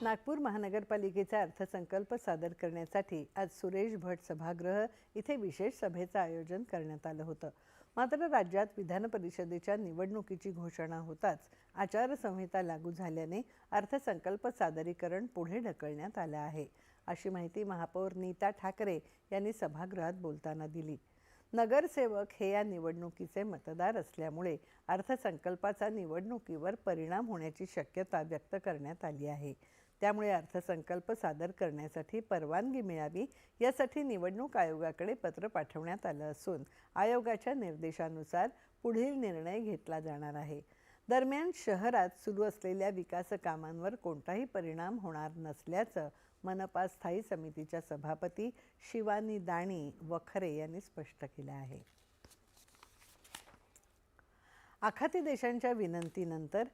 नागपूर महानगरपालिकेचा अर्थसंकल्प सादर करण्यासाठी आज सुरेश भट सभागृह इथे विशेष सभेचं आयोजन करण्यात आलं होतं. मात्र राज्यात विधान परिषदेच्या निवडणुकीची घोषणा होताच आचारसंहिता लागू झाल्याने अर्थसंकल्प सादरीकरण पुढे ढकलण्यात आलं आहे, अशी माहिती महापौर नीता ठाकरे यांनी सभागृहात बोलताना दिली. नगरसेवक हे या निवडणुकीचे मतदार असल्यामुळे अर्थसंकल्पाचा निवडणुकीवर परिणाम होण्याची शक्यता व्यक्त करण्यात आली आहे. त्यामुळे अर्थसंकल्प सादर करण्यासाठी परवानगी मिळावी यासाठी निवडणूक आयोगाकडे पत्र पाठवण्यात आलं असून आयोगाच्या निर्देशानुसार पुढील निर्णय घेतला जाणार आहे. दरम्यान शहरात सुरू असलेल्या विकास कामांवर कोणताही परिणाम होणार नसल्याचं मनपा स्थायी समितीच्या सभापती शिवानी दाणी वखरे यांनी स्पष्ट केलं आहे. आखाती देशांच्या विनंतीनंतर